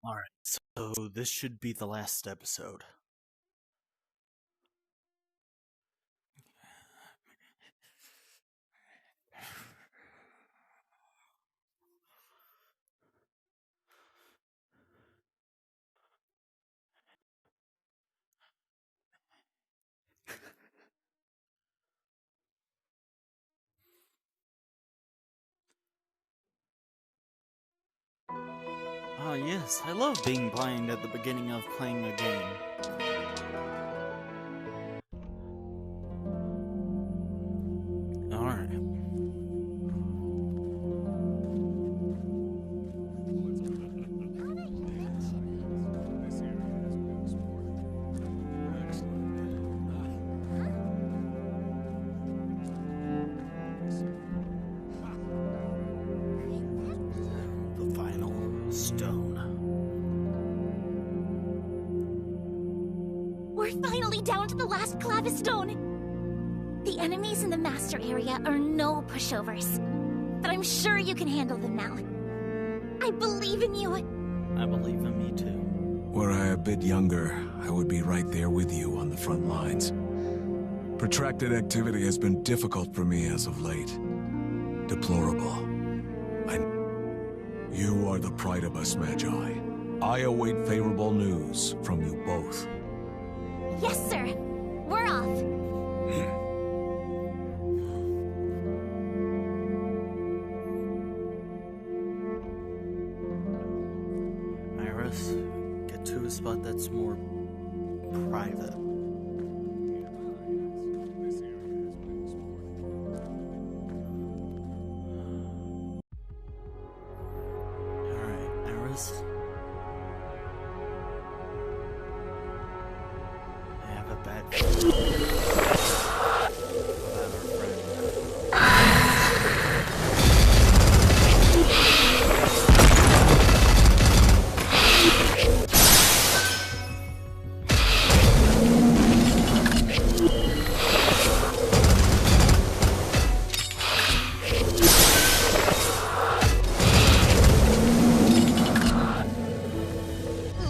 Alright, so this should be the last episode. Ah, yes, I love being blind at the beginning of playing a game. Alright. The final stone. We're finally down to the last Clavis Stone! The enemies in the master area are no pushovers, but I'm sure you can handle them now. I believe in you! I believe in me too. Were I a bit younger, I would be right there with you on the front lines. Protracted activity has been difficult for me as of late. Deplorable. You are the pride of us, Magi. I await favorable news from you both. Yes, sir. We're off. Iris, get to a spot that's more private. Alright, Iris. I have a bad feeling about our friend.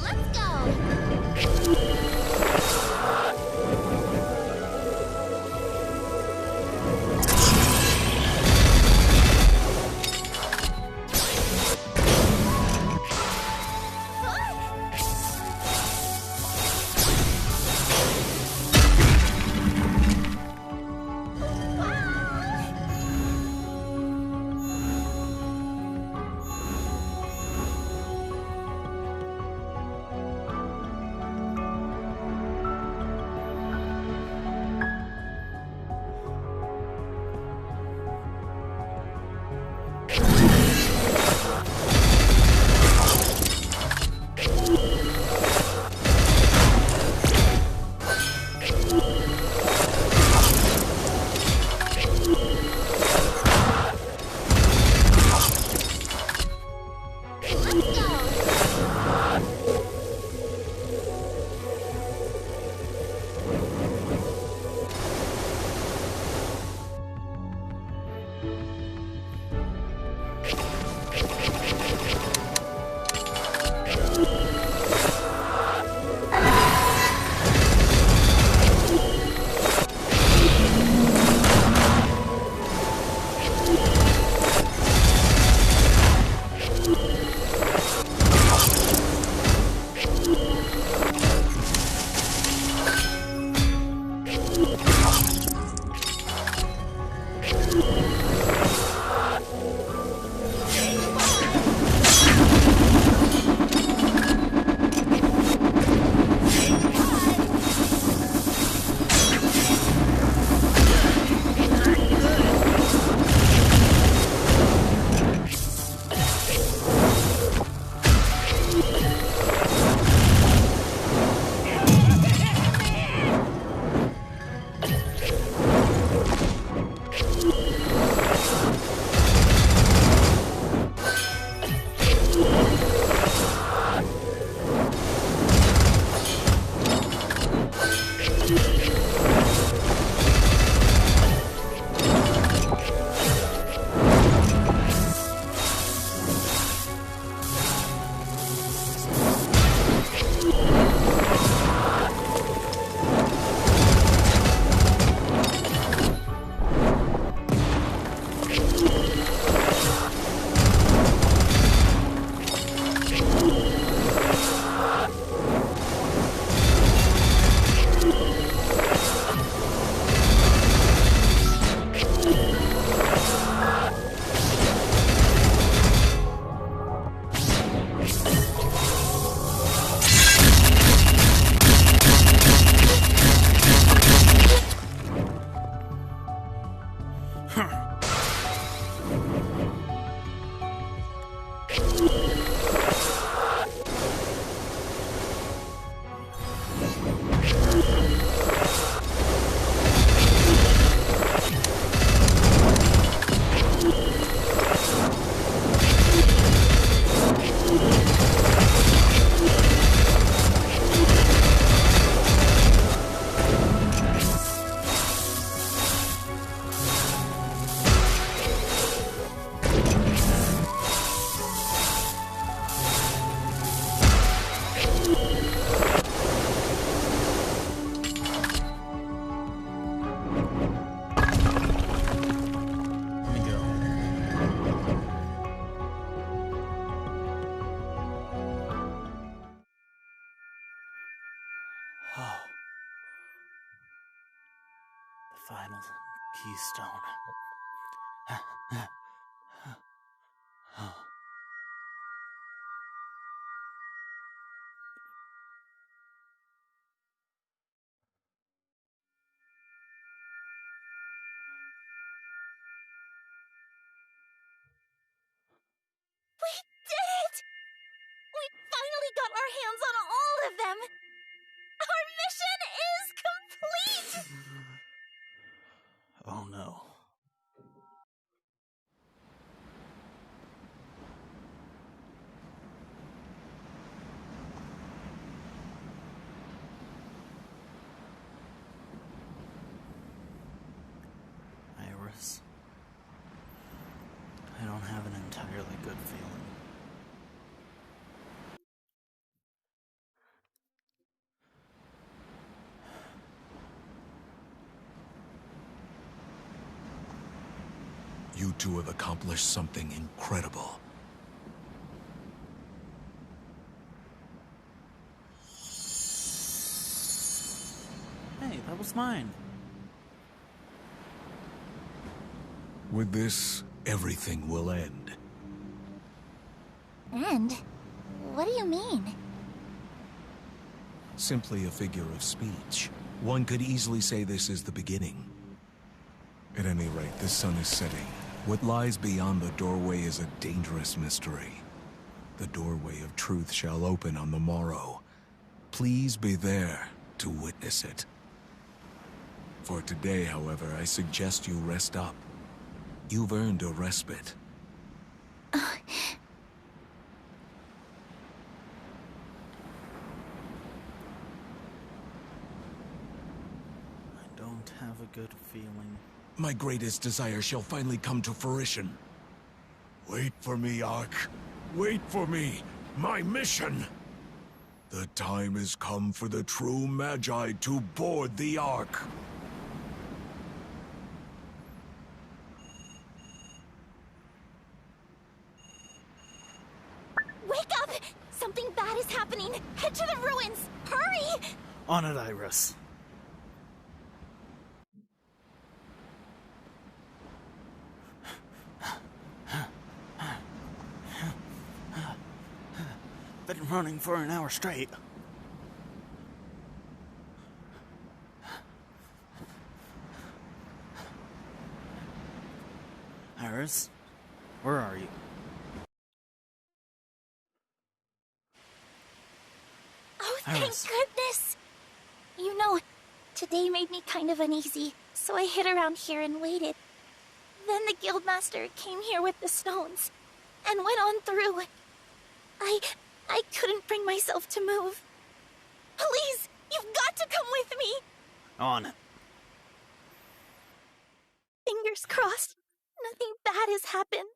Let's go! Oh. The final keystone. We did it! We finally got our hands on all of them! Our mission is complete! Oh no. Iris, I don't have an entirely good feeling. You two have accomplished something incredible. Hey, that was mine. With this, everything will end. And? What do you mean? Simply a figure of speech. One could easily say this is the beginning. At any rate, the sun is setting. What lies beyond the doorway is a dangerous mystery. The doorway of truth shall open on the morrow. Please be there to witness it. For today, however, I suggest you rest up. You've earned a respite. I don't have a good feeling. My greatest desire shall finally come to fruition. Wait for me, Ark. Wait for me. My mission. The time has come for the true Magi to board the Ark. Wake up! Something bad is happening! Head to the ruins! Hurry! On it, Iris. Been running for an hour straight. Iris, where are you? Oh, thank Iris. goodness! You know, today made me kind of uneasy, so I hid around here and waited. Then the guildmaster came here with the stones, and went on through. I couldn't bring myself to move. Please, you've got to come with me! On it. Fingers crossed, nothing bad has happened.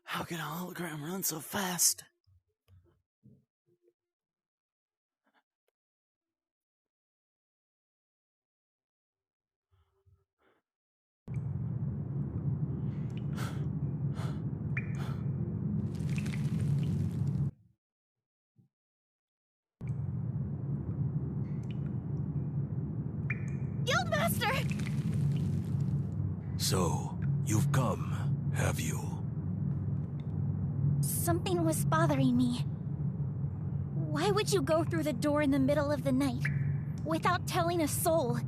How can a hologram run so fast? Guildmaster! So, you've come, have you? Something was bothering me. Why would you go through the door in the middle of the night without telling a soul?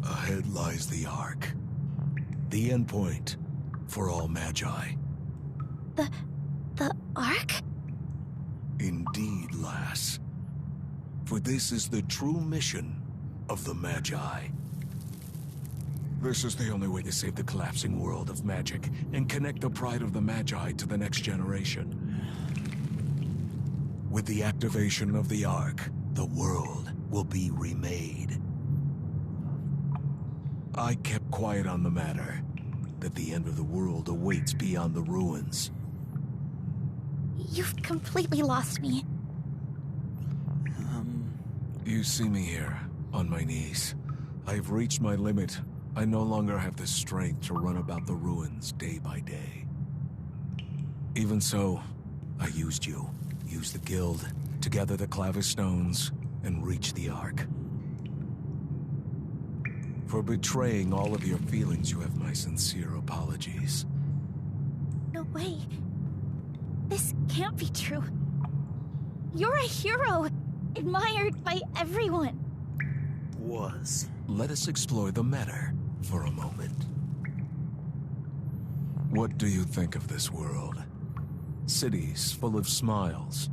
Ahead lies the Ark. The endpoint for all Magi. The Ark? Indeed, lass. For this is the true mission of the Magi. This is the only way to save the collapsing world of magic and connect the pride of the Magi to the next generation. With the activation of the Ark, the world will be remade. I kept quiet on the matter, that the end of the world awaits beyond the ruins. You've completely lost me. You see me here, on my knees. I've reached my limit. I no longer have the strength to run about the ruins day by day. Even so, I used you, used the guild, to gather the Clavis Stones, and reach the Ark. For betraying all of your feelings, you have my sincere apologies. No way. This can't be true. You're a hero, admired by everyone. Was. Let us explore the matter for a moment. What do you think of this world? Cities full of smiles,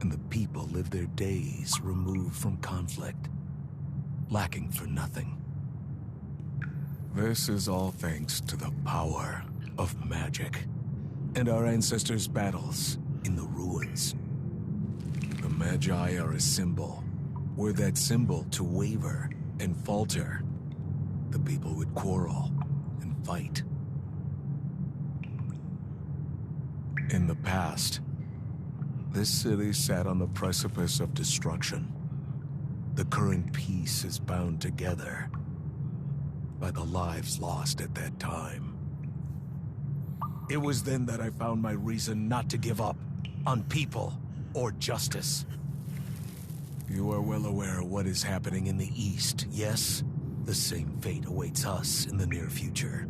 and the people live their days removed from conflict, lacking for nothing. This is all thanks to the power of magic, and our ancestors' battles in the ruins. The Magi are a symbol. Were that symbol to waver and falter, the people would quarrel and fight. In the past, this city sat on the precipice of destruction. The current peace is bound together by the lives lost at that time. It was then that I found my reason not to give up on people or justice. You are well aware of what is happening in the East, yes? The same fate awaits us in the near future.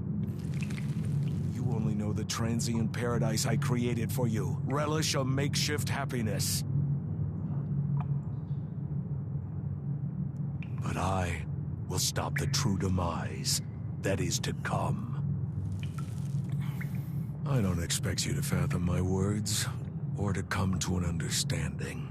You only know the transient paradise I created for you. Relish a makeshift happiness. But I will stop the true demise that is to come. I don't expect you to fathom my words, or to come to an understanding.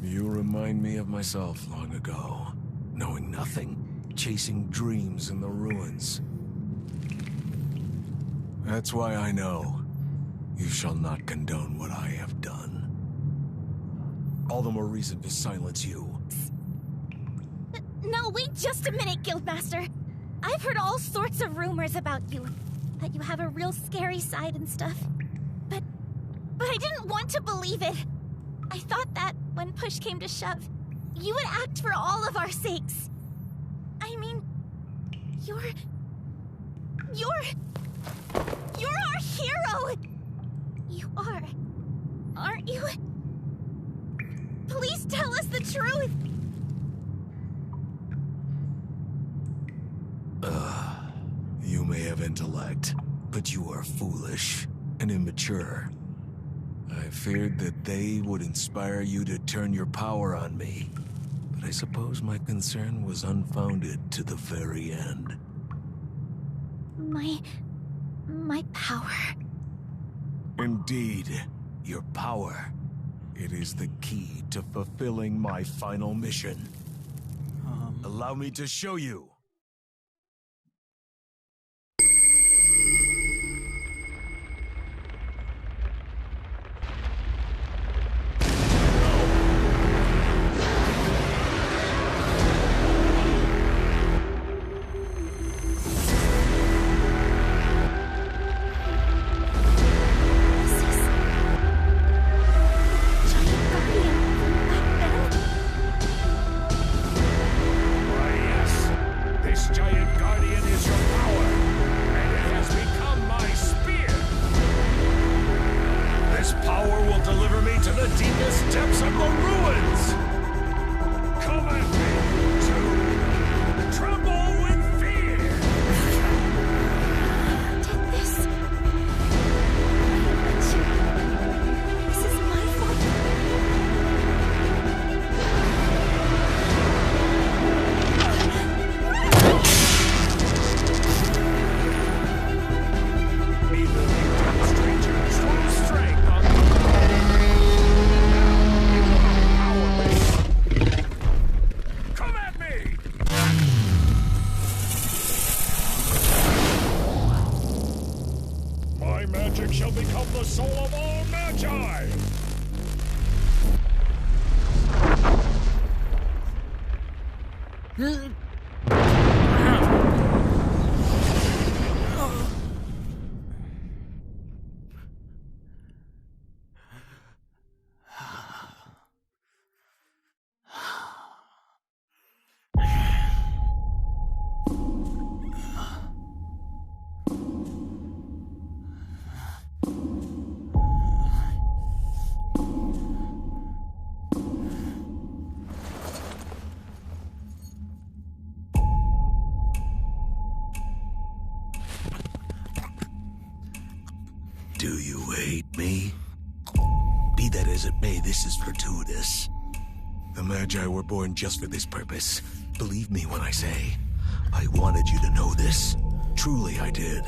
You remind me of myself long ago, knowing nothing, chasing dreams in the ruins. That's why I know you shall not condone what I have done. All the more reason to silence you. No, wait just a minute, Guildmaster. I've heard all sorts of rumors about you. That you have a real scary side and stuff. But I didn't want to believe it. I thought that, when push came to shove, you would act for all of our sakes. I mean, you're our hero! You are, aren't you? Please tell us the truth! You may have intellect, but you are foolish and immature. I feared that they would inspire you to turn your power on me, but I suppose my concern was unfounded to the very end. My power. Indeed, your power. It is the key to fulfilling my final mission. Allow me to show you. Do you hate me? Be that as it may, this is gratuitous. The Magi were born just for this purpose. Believe me when I say, I wanted you to know this. Truly I did.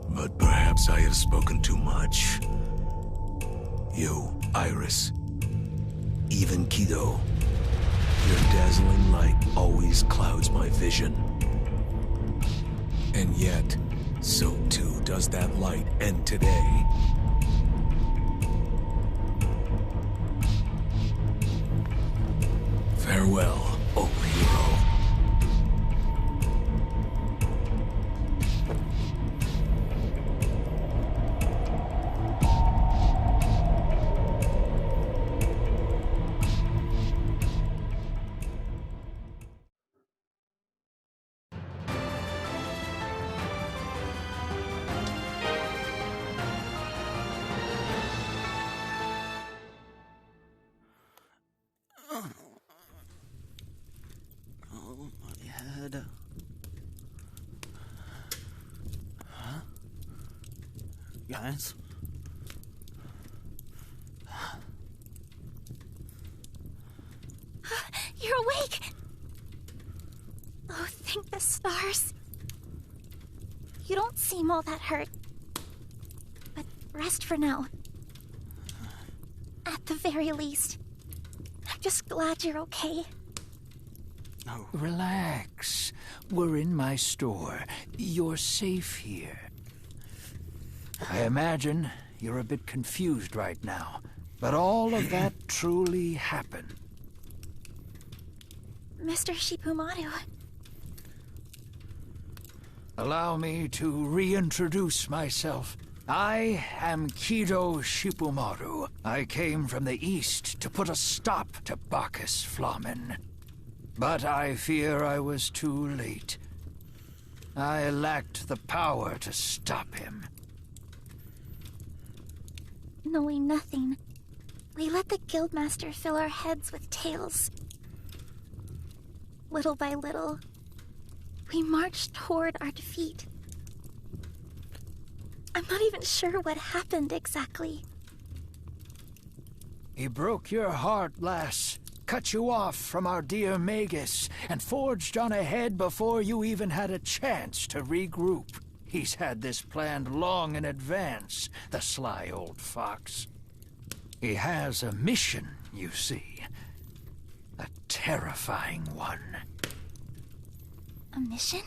But perhaps I have spoken too much. You, Iris, even Kido, your dazzling light always clouds my vision. And yet, so too does that light end today. Farewell, O hero. Oh, my head. Huh? Guys? You're awake! Oh, thank the stars. You don't seem all that hurt. But rest for now. At the very least. I'm just glad you're okay. No. Relax. We're in my store. You're safe here. I imagine you're a bit confused right now, but all of that truly happened. Mr. Shippumaru. Allow me to reintroduce myself. I am Kido Shippumaru. I came from the east to put a stop to Bacchus Flamen. But I fear I was too late. I lacked the power to stop him. Knowing nothing, we let the Guildmaster fill our heads with tales. Little by little, we marched toward our defeat. I'm not even sure what happened exactly. He broke your heart, lass. Cut you off from our dear Magus, and forged on ahead before you even had a chance to regroup. He's had this planned long in advance, the sly old fox. He has a mission, you see. A terrifying one. A mission?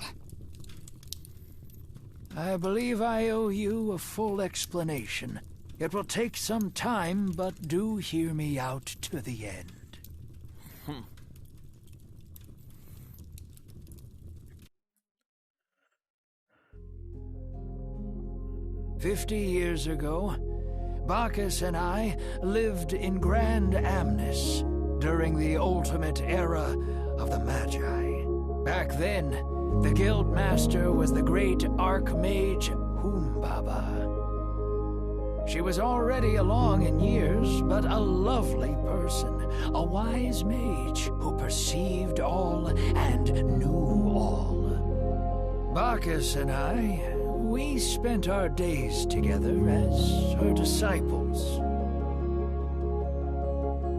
I believe I owe you a full explanation. It will take some time, but do hear me out to the end. 50 years ago, Bacchus and I lived in Grand Amnes during the ultimate era of the Magi. Back then, the Guildmaster was the great Archmage Humbaba. She was already along in years, but a lovely person, a wise mage who perceived all and knew all. Bacchus and I, we spent our days together as her disciples.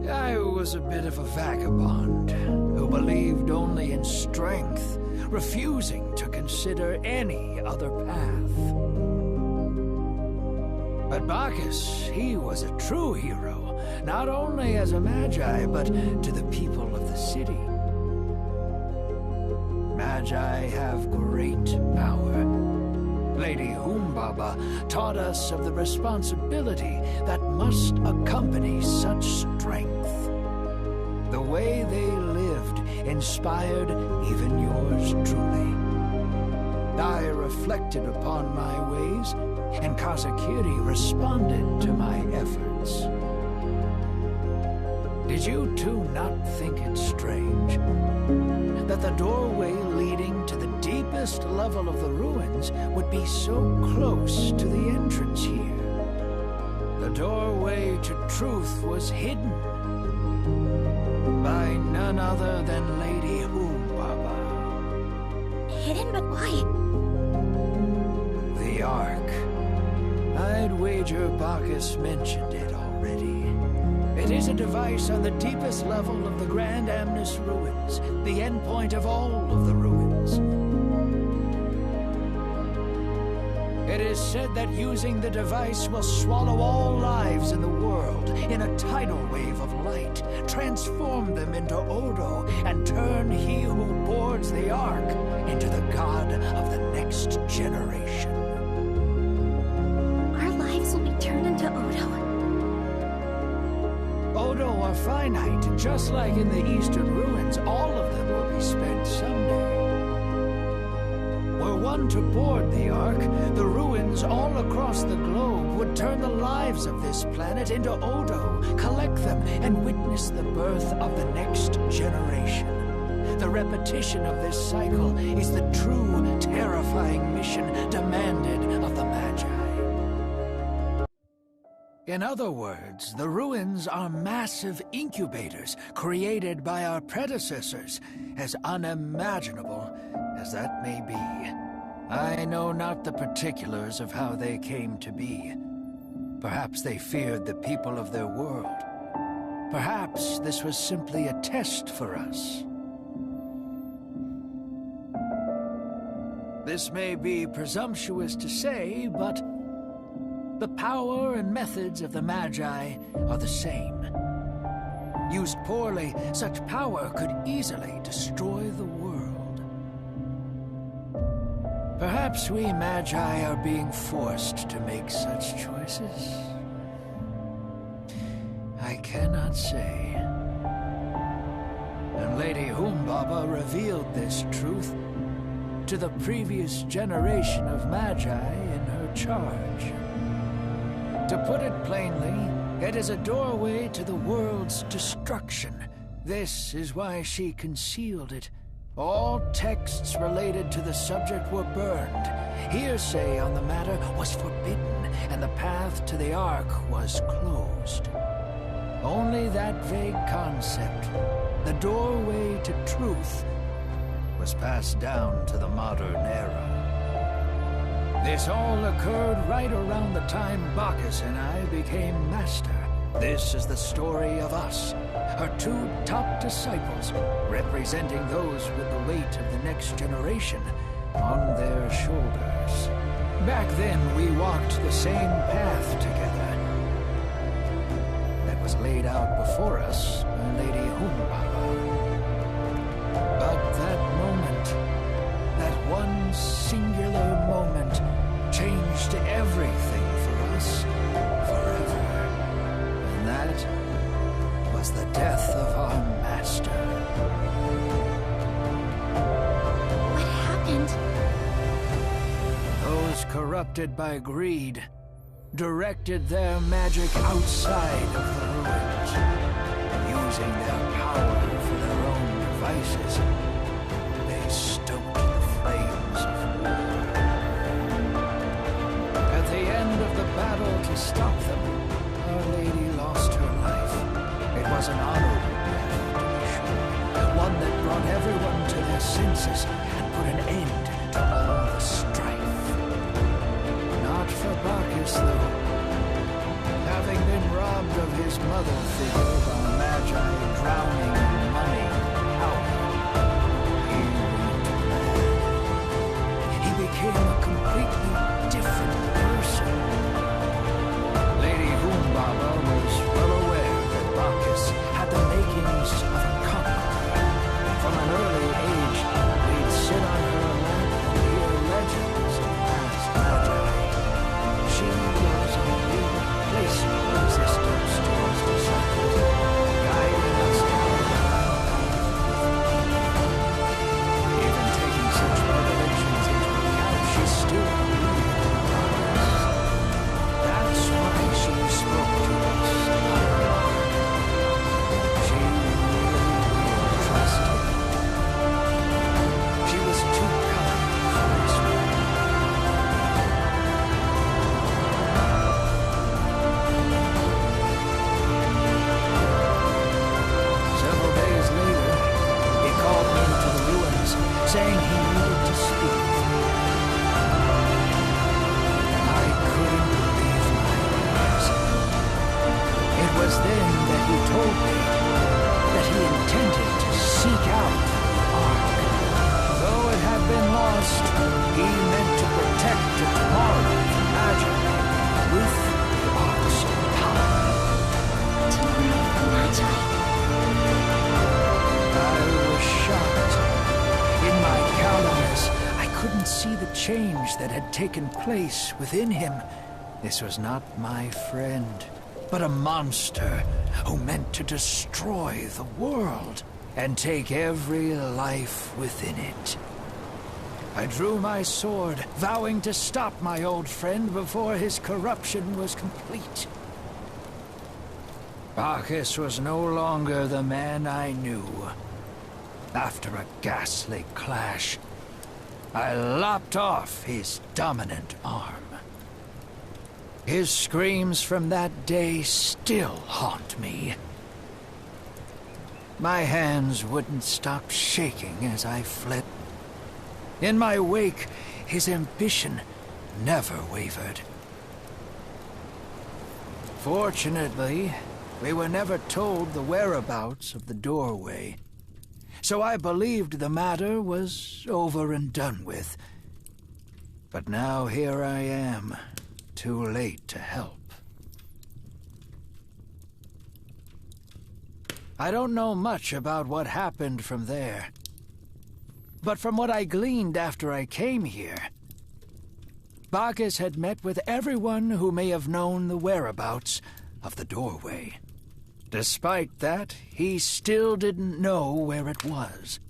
I was a bit of a vagabond who believed only in strength, refusing to consider any other path. But Bacchus, he was a true hero, not only as a magi, but to the people of the city. Magi have great power. Lady Humbaba taught us of the responsibility that must accompany such strength. The way they lived inspired even yours truly. I reflected upon my ways, and Kazakiri responded to my efforts. Did you two not think it strange that the doorway leading to the deepest level of the ruins would be so close to the entrance here? The doorway to truth was hidden by none other than Lady Humbaba. Hidden, but why? The Ark. I'd wager Bacchus mentioned it already. It is a device on the deepest level of the Grand Amnes ruins, the endpoint of all of the ruins. It is said that using the device will swallow all lives in the world in a tidal wave of light, transform them into Odo, and turn he who boards the Ark into the god of the next generation. Our lives will be turned into Odo. Odo are finite, just like in the Eastern ruins, all of them will be spent someday. Were one to board the Ark, the ruins all across the globe would turn the lives of this planet into Odo, collect them, and witness the birth of the next generation. The repetition of this cycle is the true, terrifying mission demanded of the Magi. In other words, the ruins are massive incubators created by our predecessors, as unimaginable as that may be. I know not the particulars of how they came to be. Perhaps they feared the people of their world. Perhaps this was simply a test for us. This may be presumptuous to say, but the power and methods of the Magi are the same. Used poorly, such power could easily destroy the world. Perhaps we Magi are being forced to make such choices. I cannot say. And Lady Humbaba revealed this truth to the previous generation of Magi in her charge. To put it plainly, it is a doorway to the world's destruction. This is why she concealed it. All texts related to the subject were burned. Hearsay on the matter was forbidden, and the path to the Ark was closed. Only that vague concept, the doorway to truth, was passed down to the modern era. This all occurred right around the time Bacchus and I became master. This is the story of us, her two top disciples, representing those with the weight of the next generation on their shoulders. Back then, we walked the same path together that was laid out before us by Lady Humbaba. But that moment, that one singular moment, changed everything for us forever. And that was the death of our master. What happened? Those corrupted by greed directed their magic outside of the ruins, using their power for their own devices. They stoked the flames of war. At the end of the battle to stop them, Our Lady lost her life. It was an honorable death, to be sure, one that brought everyone to their senses and put an end to all the strife. Not for Bacchus, though. Having been robbed of his mother figure by Magi drowning in money and power, he went mad. He became a completely different person. Lady Humbaba was well aware that Bacchus had the was then that he told me that he intended to seek out the Ark. Though it had been lost, he meant to protect it tomorrow from magic with the Ark's power. Tomorrow the Magi. I was shocked. In my countenance, I couldn't see the change that had taken place within him. This was not my friend, but a monster who meant to destroy the world and take every life within it. I drew my sword, vowing to stop my old friend before his corruption was complete. Bacchus was no longer the man I knew. After a ghastly clash, I lopped off his dominant arm. His screams from that day still haunt me. My hands wouldn't stop shaking as I fled. In my wake, his ambition never wavered. Fortunately, we were never told the whereabouts of the doorway, so I believed the matter was over and done with. But now here I am, too late to help. I don't know much about what happened from there, but from what I gleaned after I came here, Bacchus had met with everyone who may have known the whereabouts of the doorway. Despite that, he still didn't know where it was,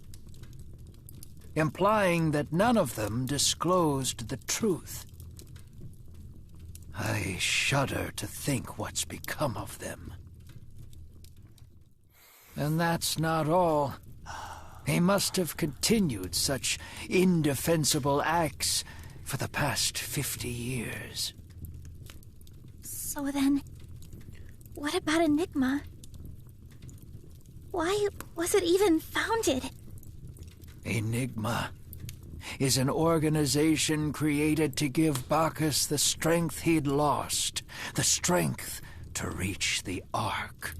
implying that none of them disclosed the truth. I shudder to think what's become of them. And that's not all. He must have continued such indefensible acts for the past 50 years. So then, what about Enigma? Why was it even founded? Enigma is an organization created to give Bacchus the strength he'd lost, the strength to reach the Ark.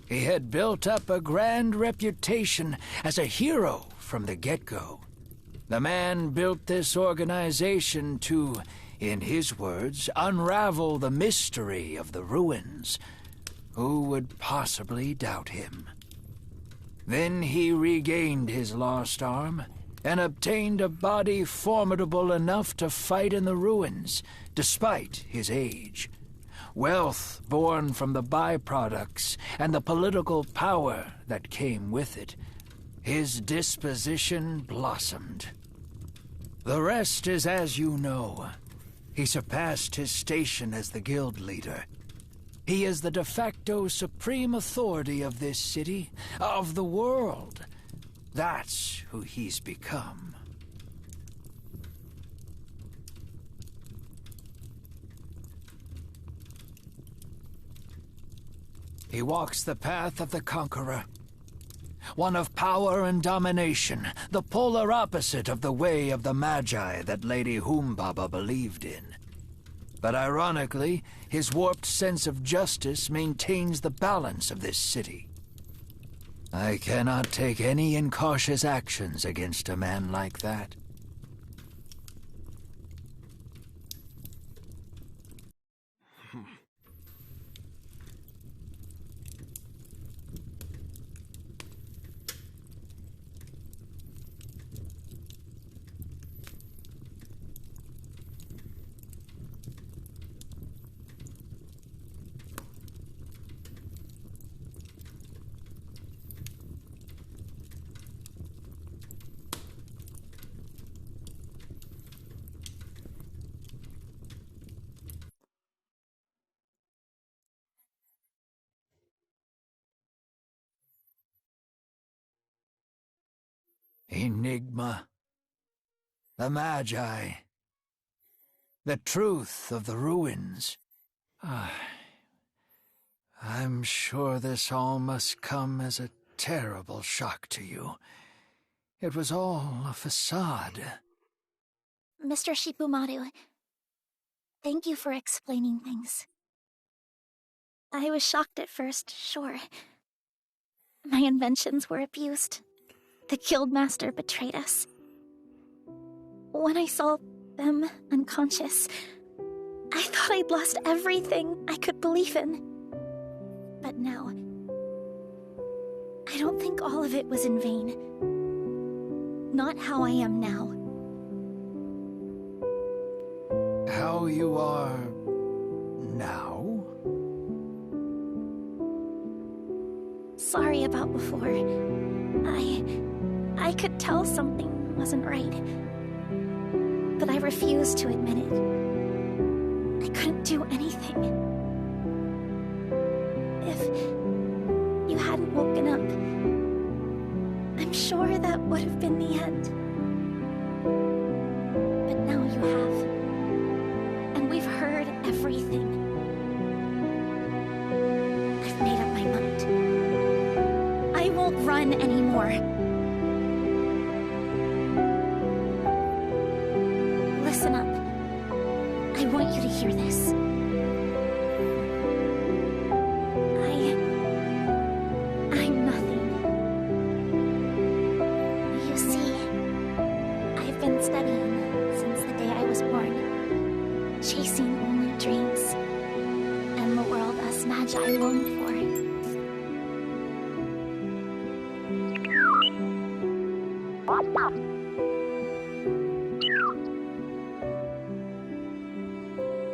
He had built up a grand reputation as a hero from the get-go. The man built this organization to, in his words, unravel the mystery of the ruins. Who would possibly doubt him? Then he regained his lost arm and obtained a body formidable enough to fight in the ruins, despite his age. Wealth born from the byproducts and the political power that came with it. His disposition blossomed. The rest is as you know. He surpassed his station as the guild leader. He is the de facto supreme authority of this city, of the world. That's who he's become. He walks the path of the conqueror, one of power and domination, the polar opposite of the way of the Magi that Lady Humbaba believed in. But ironically, his warped sense of justice maintains the balance of this city. I cannot take any incautious actions against a man like that. Enigma, the Magi, the truth of the ruins. I'm sure this all must come as a terrible shock to you. It was all a facade. Mr. Shippumaru, thank you for explaining things. I was shocked at first, sure. My inventions were abused. The Guildmaster betrayed us. When I saw them unconscious, I thought I'd lost everything I could believe in. But now, I don't think all of it was in vain. Not how I am now. How you are now? Sorry about before. I could tell something wasn't right. But I refused to admit it. I couldn't do anything. If you hadn't woken up, I'm sure that would have been the end. But now you have. And we've heard everything. I've made up my mind. I won't run anymore. Listen up. I want you to hear this. I'm nothing. You see, I've been studying since the day I was born, chasing only dreams, and the world us Magi long for.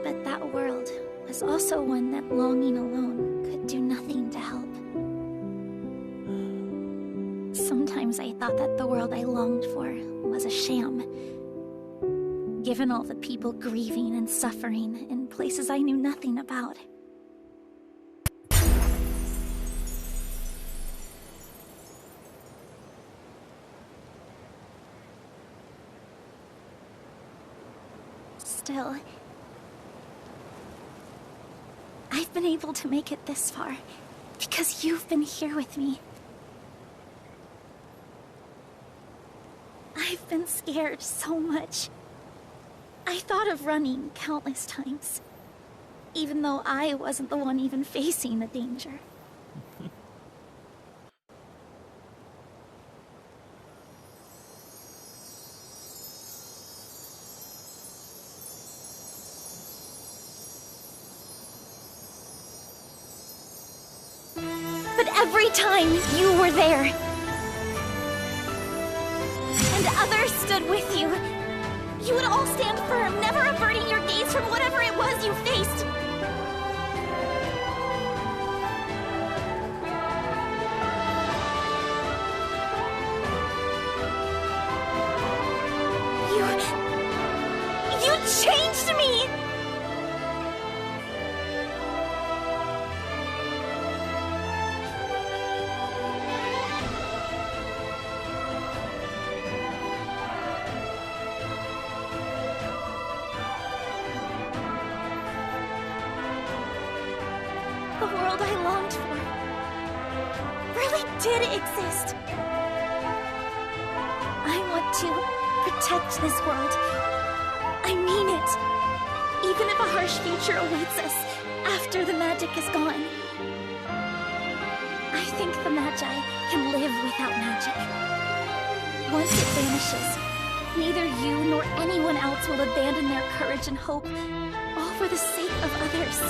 But that world was also one that longing alone could do nothing to help. Sometimes I thought that the world I longed for was a sham, given all the people grieving and suffering in places I knew nothing about. Still, I've been able to make it this far because you've been here with me. I've been scared so much. I thought of running countless times, even though I wasn't the one even facing the danger. But every time you were there, and others stood with you, you would all stand firm, never averting your gaze from whatever it was you faced. You changed me! The world I longed for really did exist. I want to protect this world. I mean it. Even if a harsh future awaits us after the magic is gone. I think the Magi can live without magic. Once it vanishes, neither you nor anyone else will abandon their courage and hope, all for the sake of others.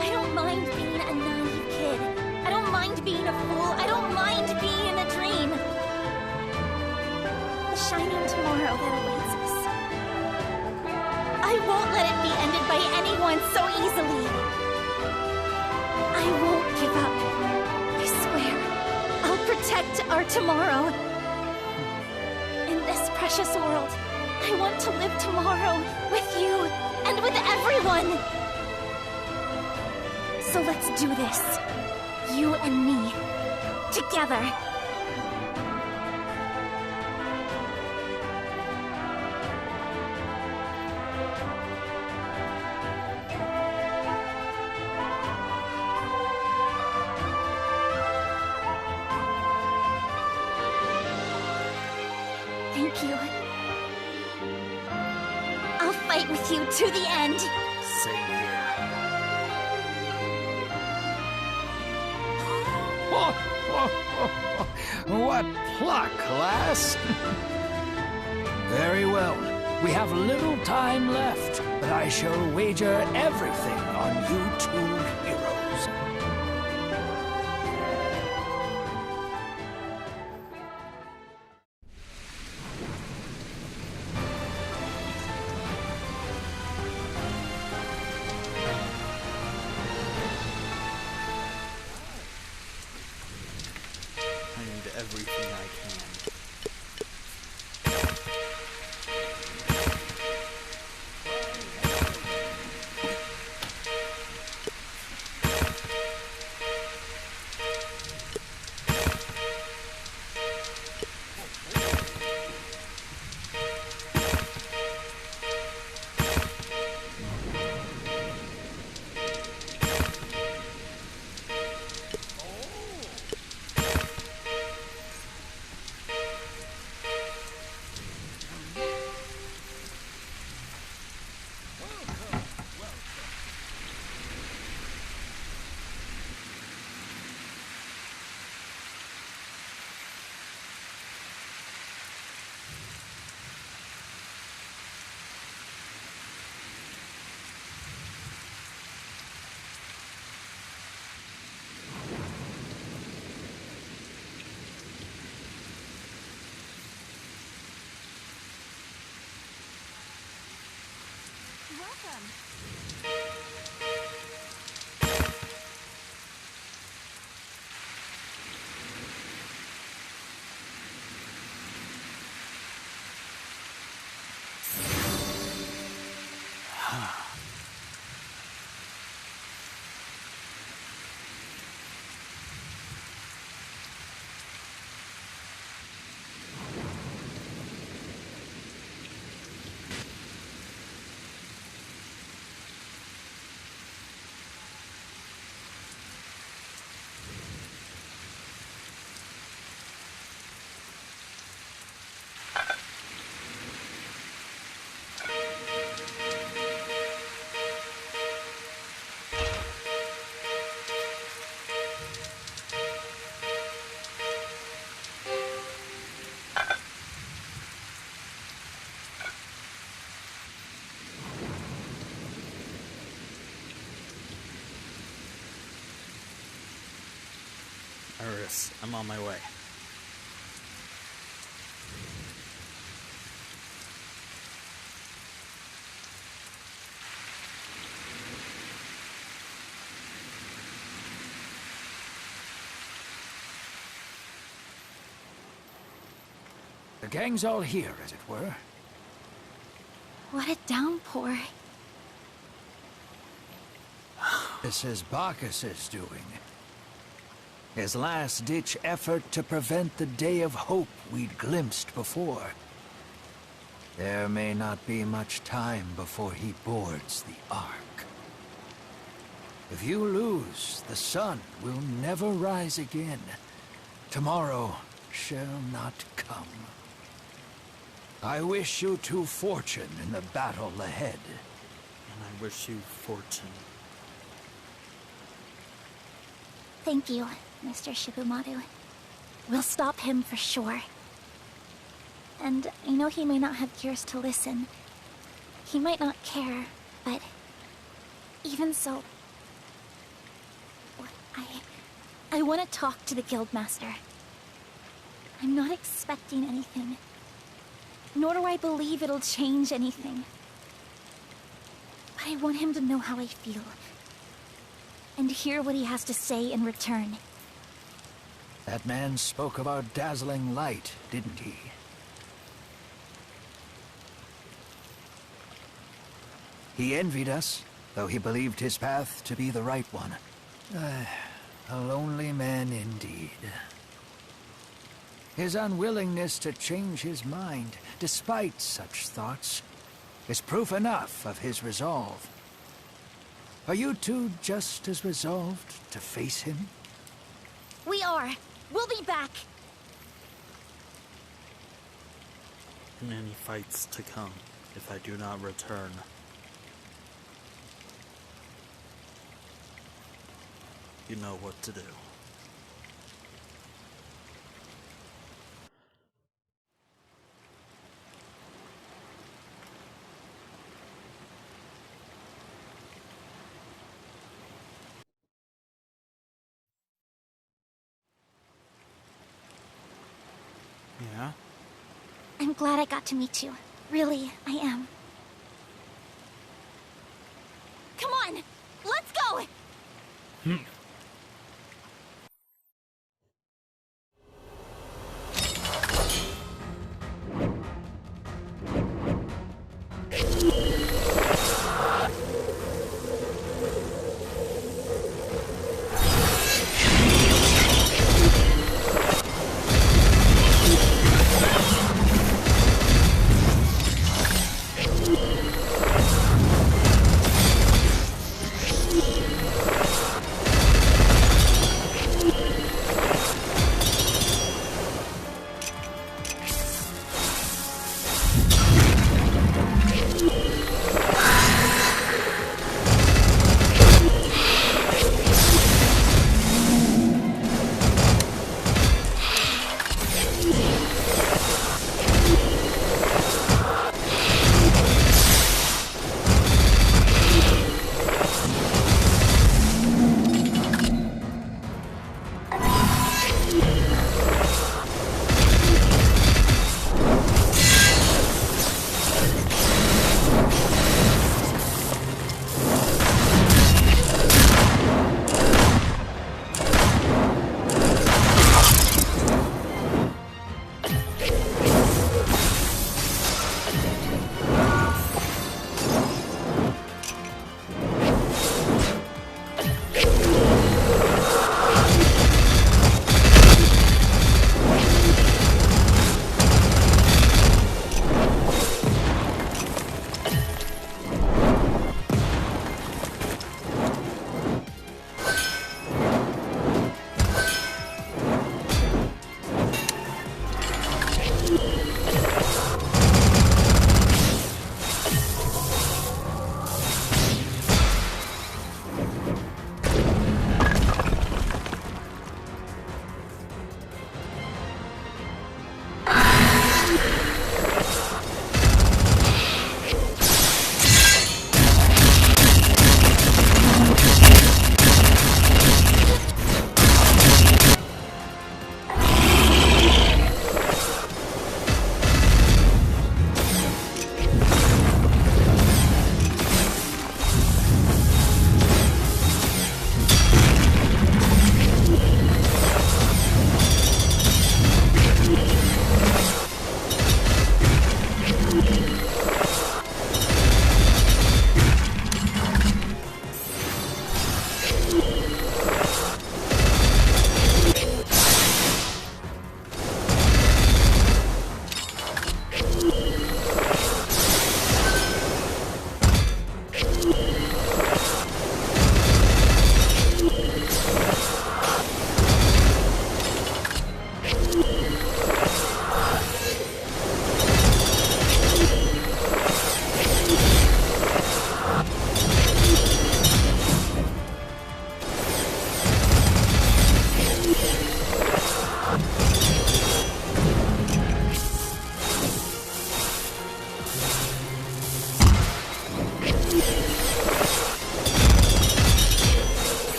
I don't mind being a naive kid. I don't mind being a fool. I don't mind being in a dream. The shining tomorrow that awaits us. I won't let it be ended by anyone so easily. I won't give up. I swear. I'll protect our tomorrow. In this precious world, I want to live tomorrow with you and with everyone. So let's do this. You and me. Together. Thank you. I'll fight with you to the end. Same here. What pluck, lass! Very well. We have little time left, but I shall wager everything on you two heroes. I need everything I can. Iris, I'm on my way. The gang's all here, as it were. What a downpour. This is Bacchus's doing. His last-ditch effort to prevent the day of hope we'd glimpsed before. There may not be much time before he boards the Ark. If you lose, the sun will never rise again. Tomorrow shall not come. I wish you two fortune in the battle ahead. And I wish you fortune. Thank you, Mr. Shibumaru. We'll stop him for sure. And I know he may not have ears to listen. He might not care, but even so, I want to talk to the Guildmaster. I'm not expecting anything, nor do I believe it'll change anything. But I want him to know how I feel, and hear what he has to say in return. That man spoke of our dazzling light, didn't he? He envied us, though he believed his path to be the right one. A lonely man indeed. His unwillingness to change his mind, despite such thoughts, is proof enough of his resolve. Are you two just as resolved to face him? We are. We'll be back. Many fights to come if I do not return. You know what to do. glad I got to meet you. Really, I am. Come on! Let's go!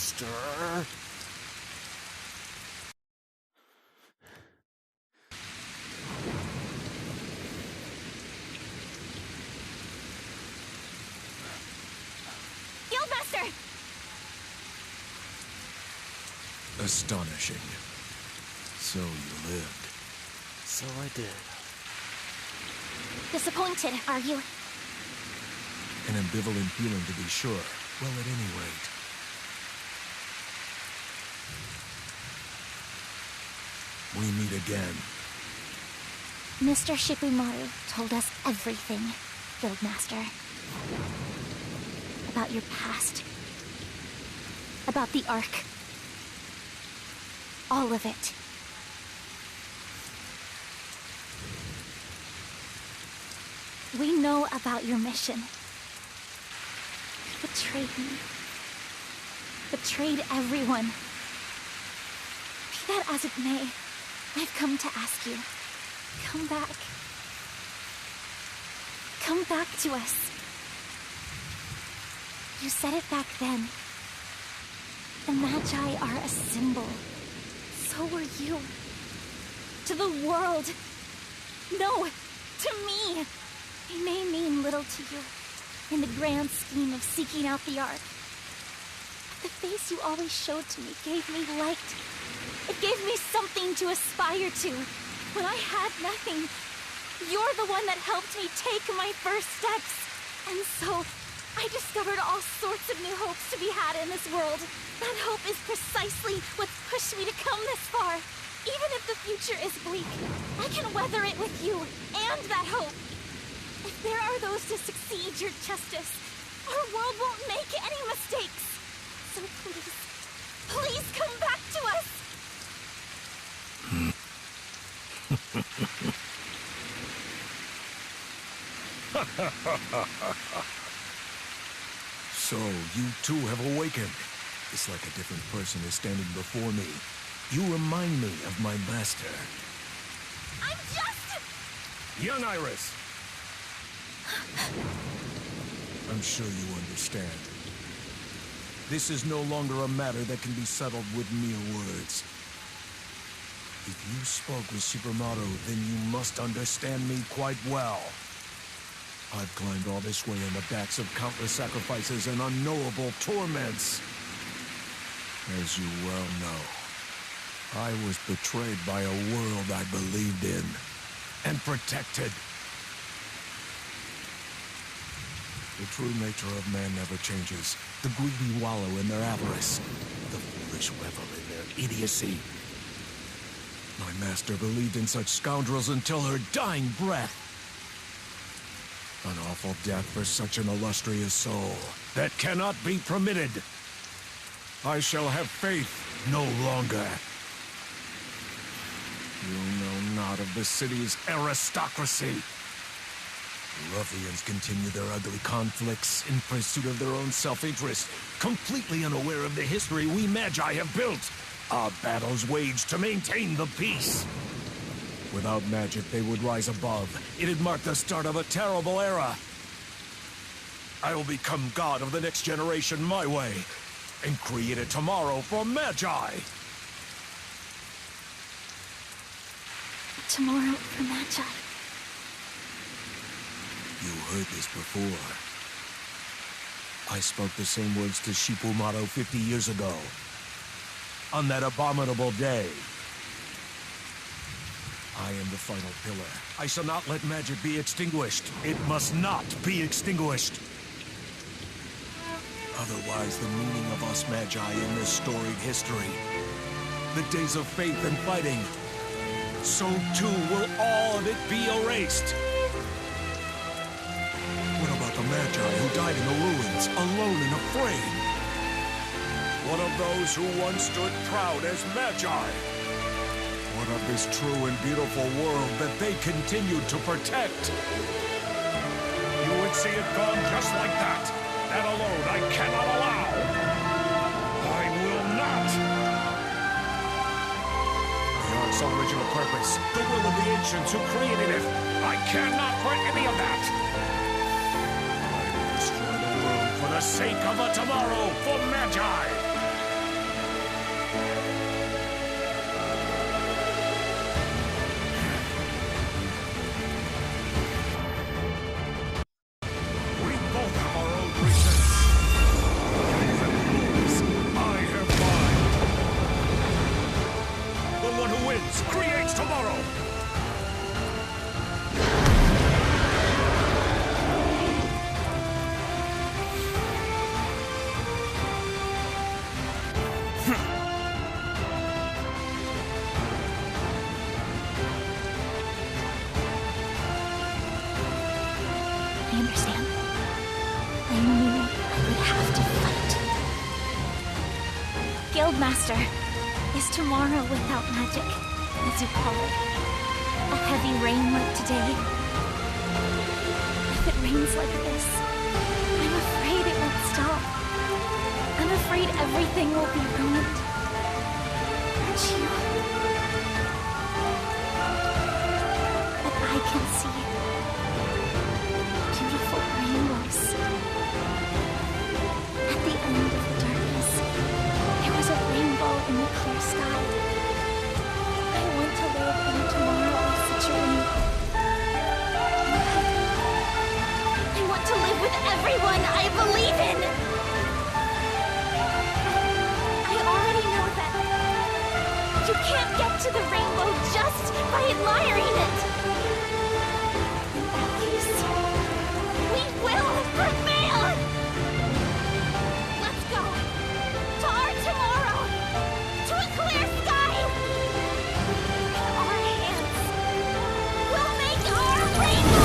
Guildmaster. Guildmaster! Astonishing. So you lived. So I did. Disappointed, are you? An ambivalent feeling, to be sure. Well, at any rate. We meet again. Mr. Shippumaru told us everything. Guildmaster. About your past. About the Ark. All of it. We know about your mission. You betrayed me. Betrayed everyone. Be that as it may, I've come to ask you. Come back. Come back to us. You said it back then. The Magi are a symbol. So were you. To the world. No, to me. They may mean little to you in the grand scheme of seeking out the Ark. But the face you always showed to me gave me light. It gave me something to aspire to. When I had nothing, you're the one that helped me take my first steps. And so, I discovered all sorts of new hopes to be had in this world. That hope is precisely what pushed me to come this far. Even if the future is bleak, I can weather it with you and that hope. If there are those to succeed your justice, our world won't make any mistakes. So please, please come back to us. So, you too have awakened. It's like a different person is standing before me. You remind me of my master. I'm just... Young Iris! I'm sure you understand. This is no longer a matter that can be settled with mere words. If you spoke with Supermotto, then you must understand me quite well. I've climbed all this way on the backs of countless sacrifices and unknowable torments. As you well know, I was betrayed by a world I believed in and protected. The true nature of man never changes. The greedy wallow in their avarice. The foolish revel in their idiocy. My master believed in such scoundrels until her dying breath. An awful death for such an illustrious soul that cannot be permitted. I shall have faith no longer. You know not of the city's aristocracy. Ruffians continue their ugly conflicts in pursuit of their own self-interest, completely unaware of the history we Magi have built. Our battles waged to maintain the peace. Without magic, they would rise above. It'd mark the start of a terrible era. I will become god of the next generation my way, and create a tomorrow for Magi. Tomorrow for Magi. You heard this before. I spoke the same words to Shipumato 50 years ago. On that abominable day. I am the final pillar. I shall not let magic be extinguished. It must not be extinguished. Otherwise, the meaning of us Magi in this storied history, the days of faith and fighting, so too will all of it be erased. What about the Magi who died in the ruins, alone and afraid? What of those who once stood proud as Magi? What of this true and beautiful world that they continued to protect? You would see it gone just like that. That alone I cannot allow. I will not. The Ark's original purpose, the will of the ancients who created it, I cannot grant any of that. I will destroy the world for the sake of a tomorrow for Magi. Creates tomorrow! I am Guildmaster, is tomorrow without magic, as you call it, a heavy rain like today? If it rains like this, I'm afraid it won't stop. I'm afraid everything will be ruined. Aren't you? But I can see beautiful rainbows. At the end of the darkness, there was a rainbow in the clear sky. I want to live in tomorrow with such a rainbow. I want to live with everyone I believe in! I already know that you can't get to the rainbow just by admiring it! In that case, we will prevail! Let's go! To our tomorrow! To a clear sky! Our hands will make our rainbow!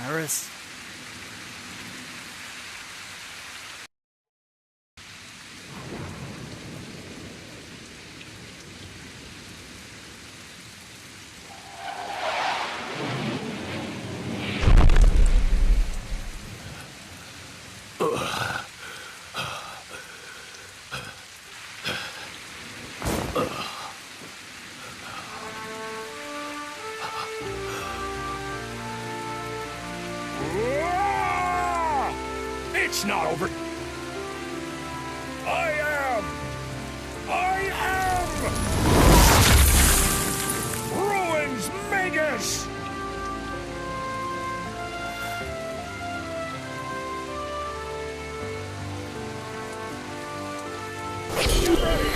Iris? It's not over. I am Ruins Magus! Get ready!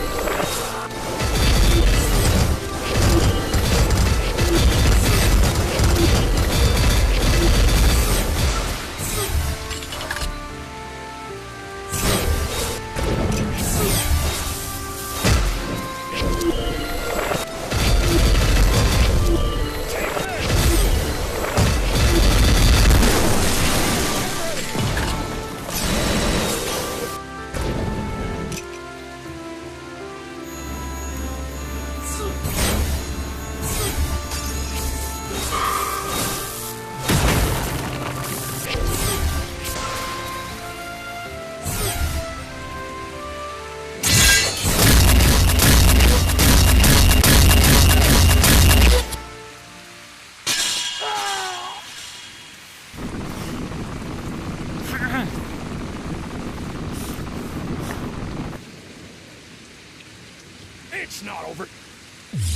It's not over.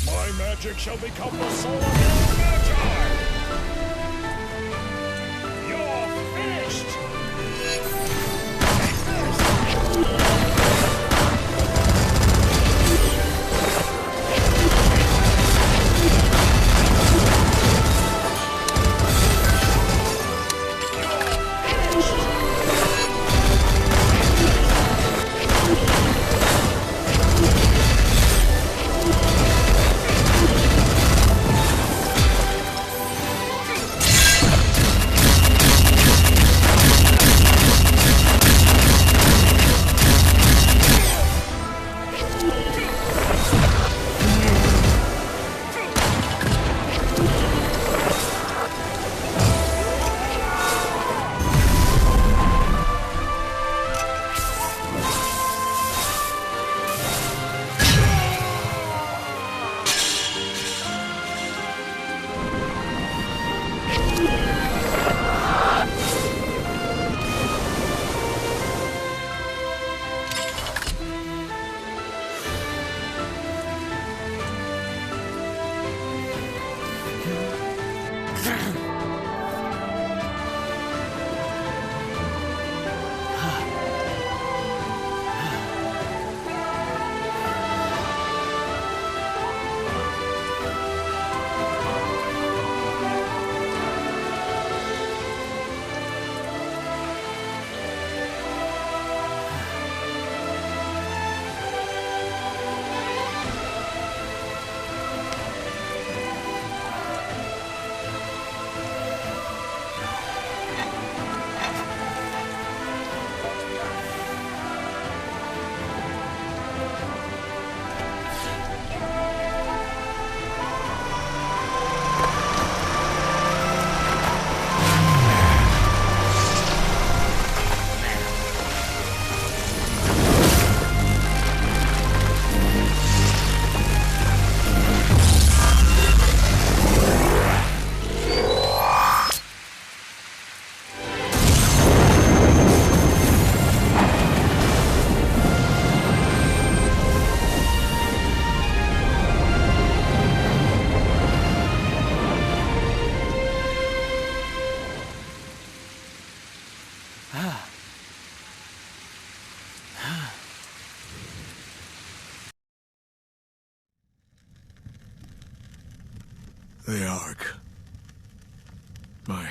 My magic shall become the soul of your Magi! You're finished! The Ark. My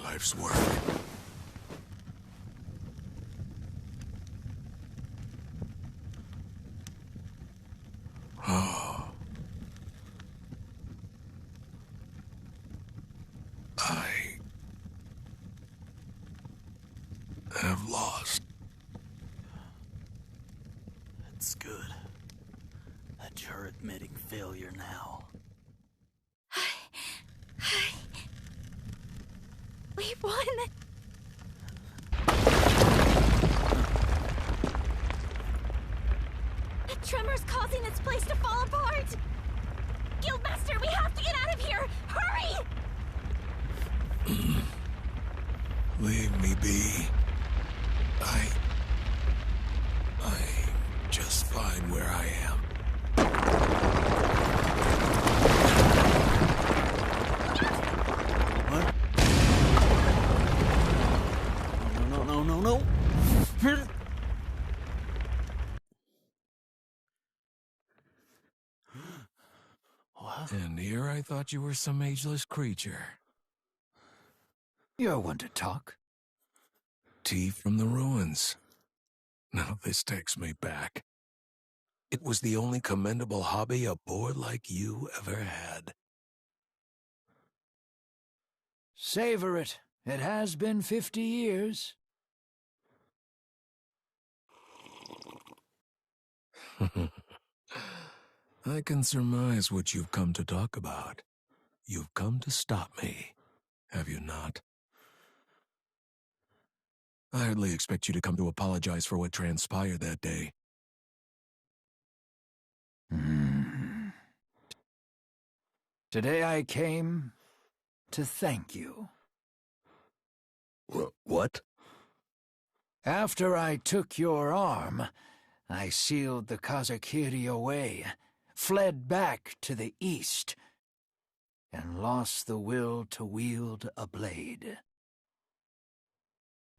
life's work. Oh. I have lost. It's good that you're admitting failure now. We won! The tremor's causing this place to fall apart! Guildmaster, we have to get out of here! Hurry! Leave me be. I'm just fine where I am. What? No, no, no, no, no. What? And here I thought you were some ageless creature. You're one to talk. Tea from the ruins. Now this takes me back. It was the only commendable hobby a boy like you ever had. Savor it. It has been 50 years. I can surmise what you've come to talk about. You've come to stop me, have you not? I hardly expect you to come to apologize for what transpired that day. Today I came to thank you. What? After I took your arm, I sealed the Kazakiri away, fled back to the east, and lost the will to wield a blade.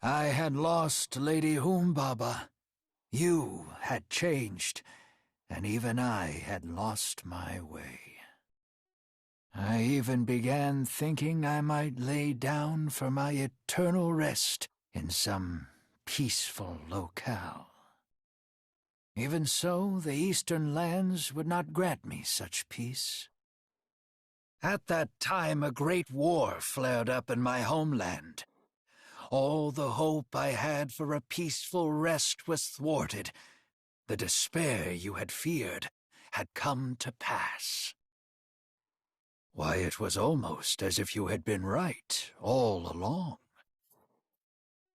I had lost Lady Humbaba. You had changed, and even I had lost my way. I even began thinking I might lay down for my eternal rest in some peaceful locale. Even so, the eastern lands would not grant me such peace. At that time, a great war flared up in my homeland. All the hope I had for a peaceful rest was thwarted. The despair you had feared had come to pass. Why, it was almost as if you had been right all along.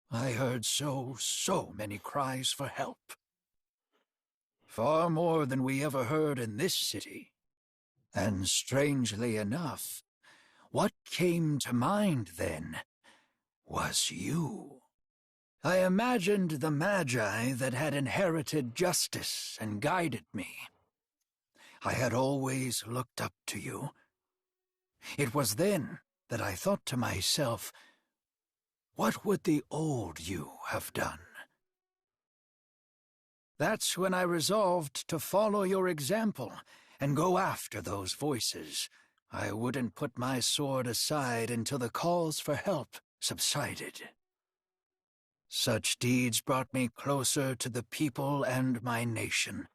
I heard so many cries for help. Far more than we ever heard in this city. And strangely enough, what came to mind then was you. I imagined the Magi that had inherited justice and guided me. I had always looked up to you. It was then that I thought to myself, what would the old you have done? That's when I resolved to follow your example and go after those voices. I wouldn't put my sword aside until the calls for help subsided. Such deeds brought me closer to the people and my nation,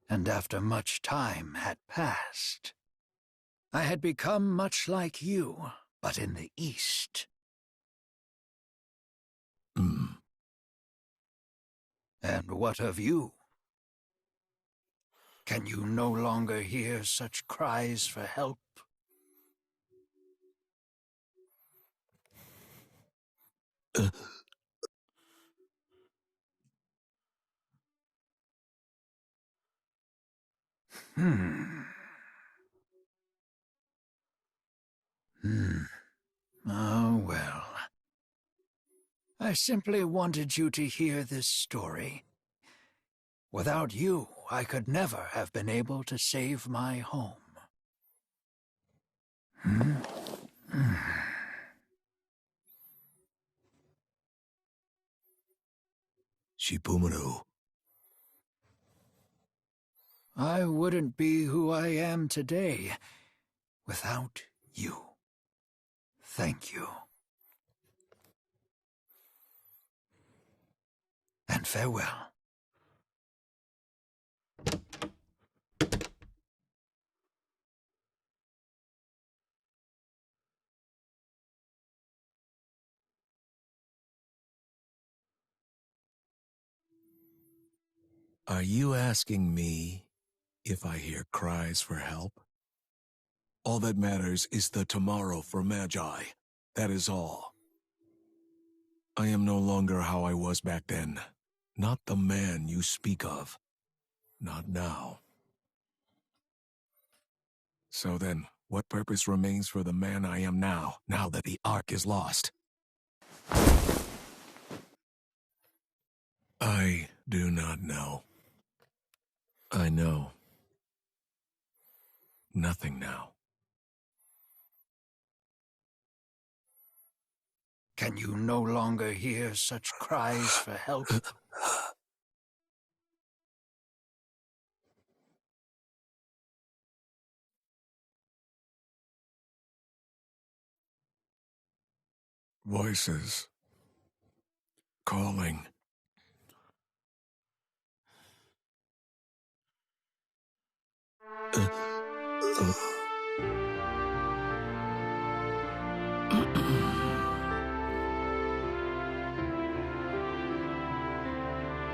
and after much time had passed, I had become much like you, but in the East. And what of you? Can you no longer hear such cries for help? Oh, well. I simply wanted you to hear this story. Without you, I could never have been able to save my home. Shipumaru. I wouldn't be who I am today without you. Thank you. And farewell. Are you asking me if I hear cries for help? All that matters is the tomorrow for Magi. That is all. I am no longer how I was back then. Not the man you speak of. Not now. So then, what purpose remains for the man I am now that the Ark is lost? I do not know. I know nothing now. Can you no longer hear such cries for help? Voices calling.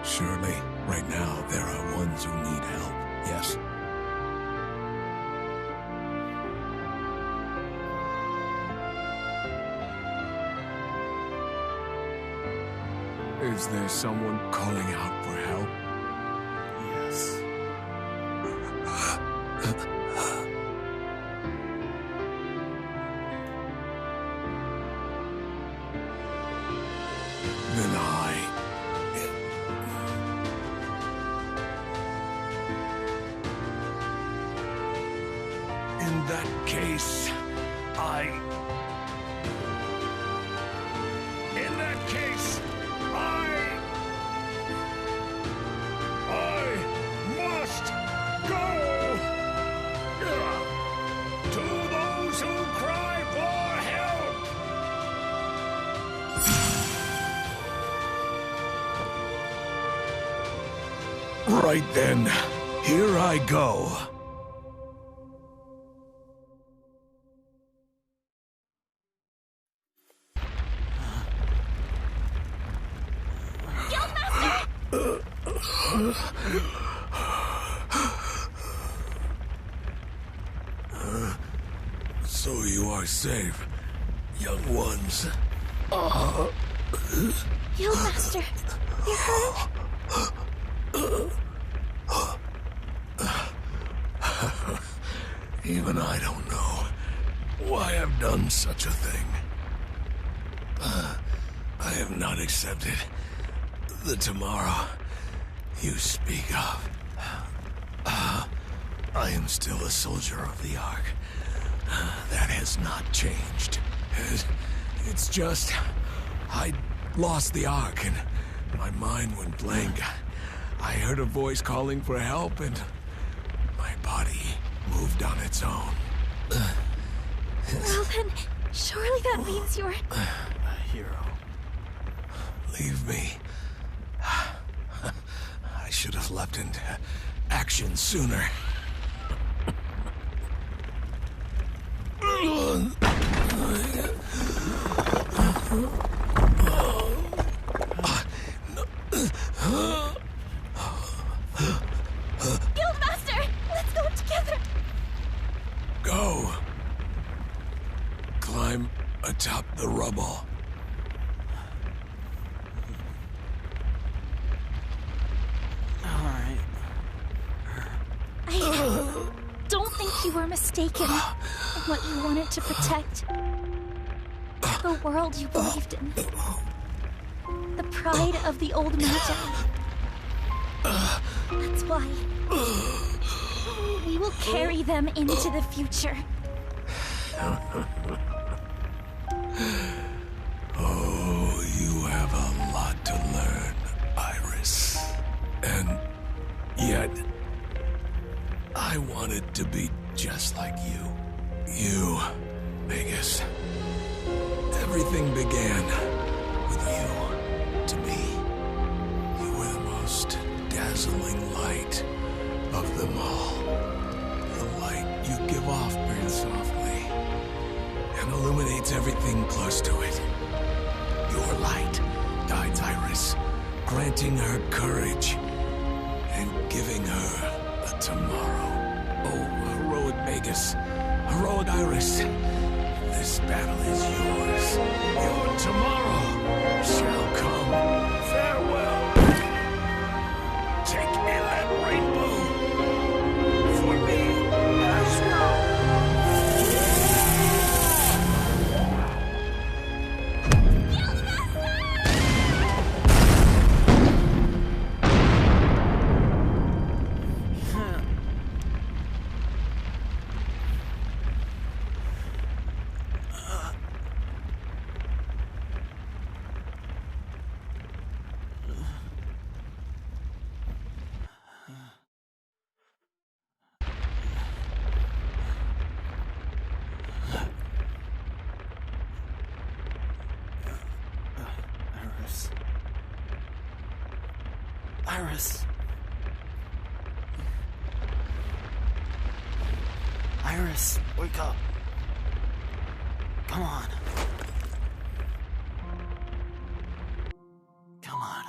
Surely, right now, there are ones who need help, yes? Is there someone calling out for help? Yes. Then in that case, In that case, I must go to those who cry for help. right then, here I go. So you are safe, young ones. Guildmaster, you're hurt? Even I don't know why I've done such a thing. I have not accepted the tomorrow you speak of. I am still a soldier of the Ark. That has not changed. It's just, I lost the Ark and my mind went blank. I heard a voice calling for help and my body moved on its own. Well then, surely that means you're... A hero. Leave me. I should have leapt into action sooner. Guildmaster, let's go together! Go. Climb atop the rubble. Alright. I don't think you were mistaken in what you wanted to protect. The world you believed in. The pride of the old Magi. That's why we will carry them into the future. Oh, you have a lot to learn, Iris. And yet, I wanted to be just like you. You, Magus. Everything began with you, to me. You were the most dazzling light of them all. The light you give off burns softly and illuminates everything close to it. Your light guides Iris, granting her courage and giving her a tomorrow. Oh, heroic Magus, heroic Iris, this battle is yours. Your tomorrow shall come. Farewell. Take in that rainbow for me as well. Guildmaster! Iris. Iris, wake up. Come on. Come on.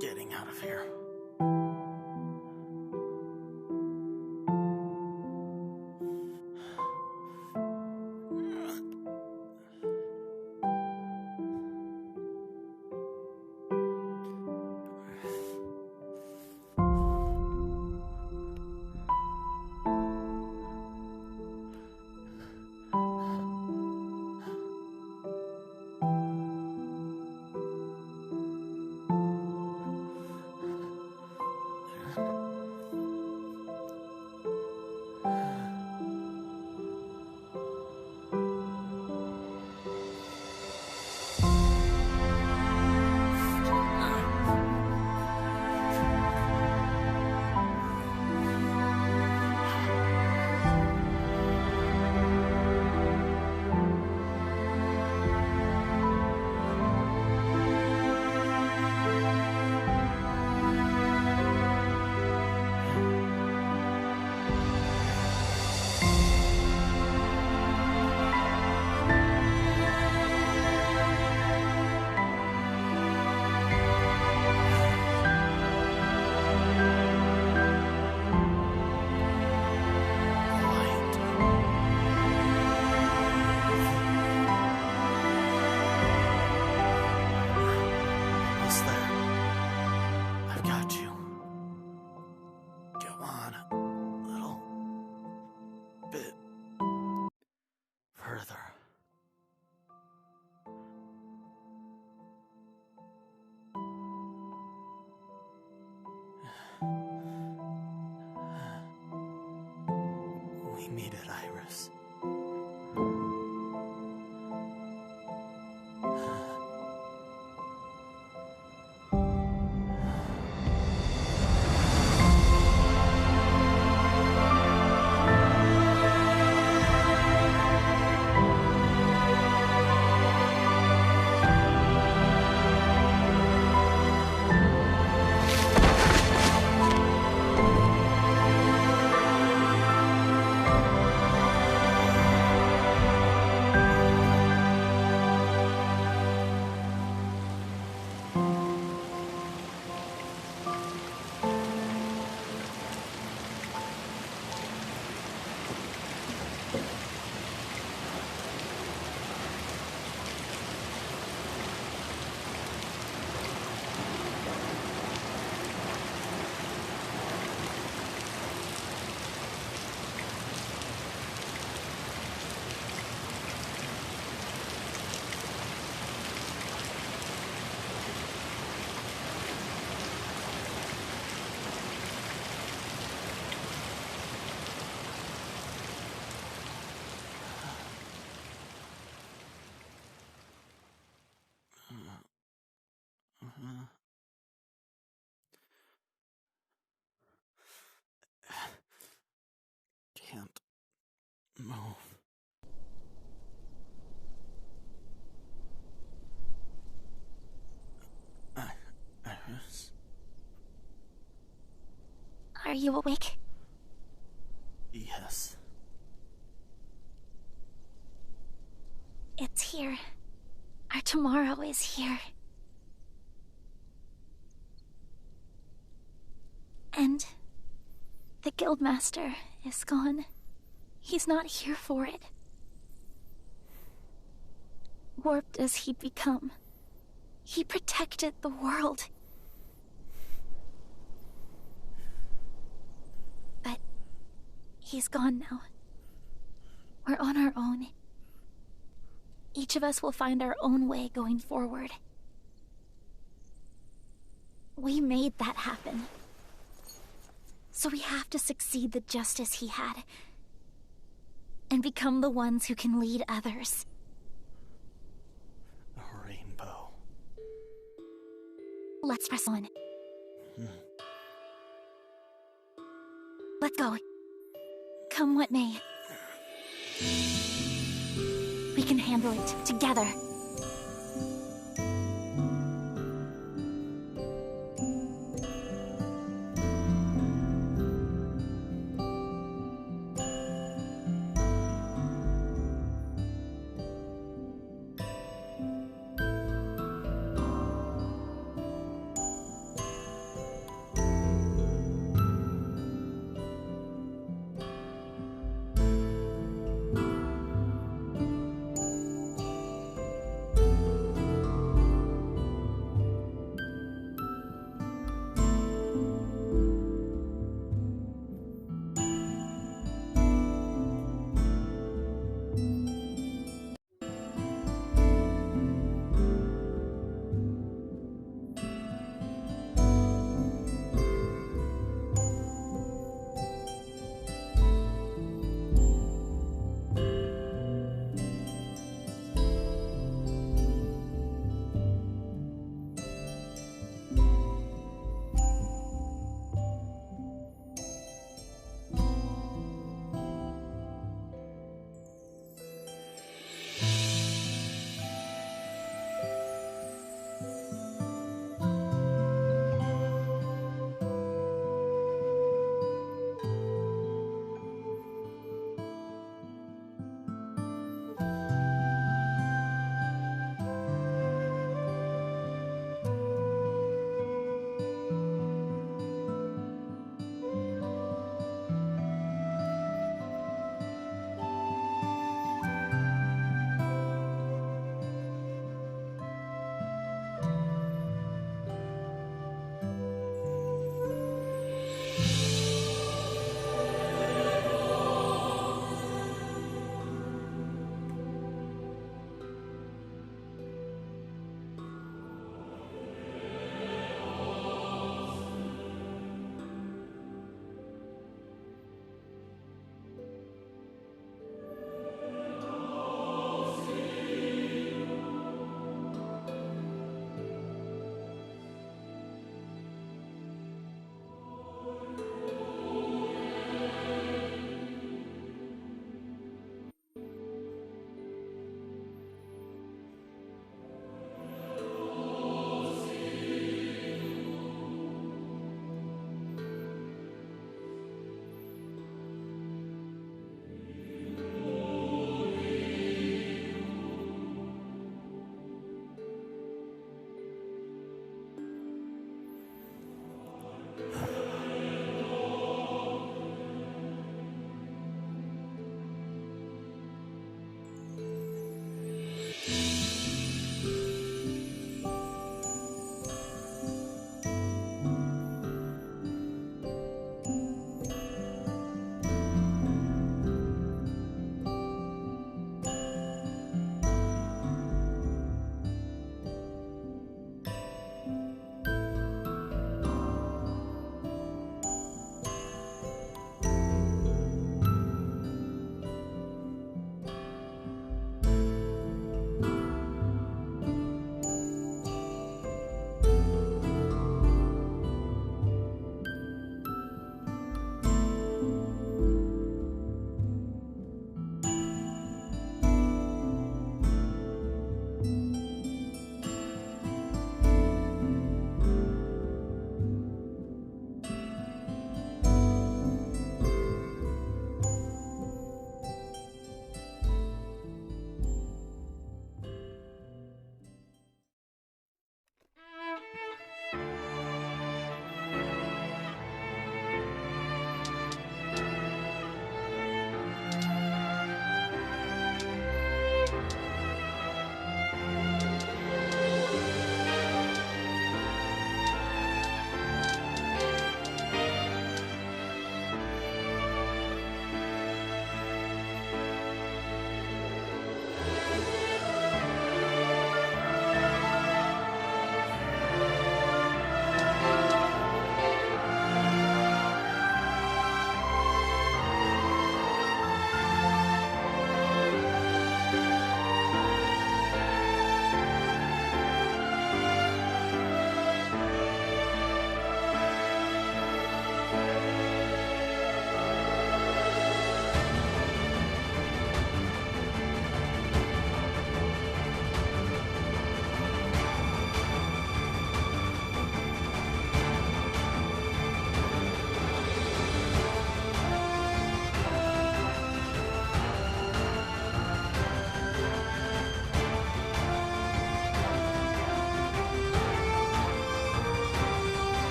Getting out of here. We made it, Iris. Can't move. Iris? Are you awake? Yes. It's here. Our tomorrow is here. And the Guildmaster is gone. He's not here for it. Warped as he'd become, he protected the world. But he's gone now. We're on our own. Each of us will find our own way going forward. We made that happen. So we have to succeed the justice he had. And become the ones who can lead others. A rainbow. Let's press on. Let's go. Come what may. We can handle it together.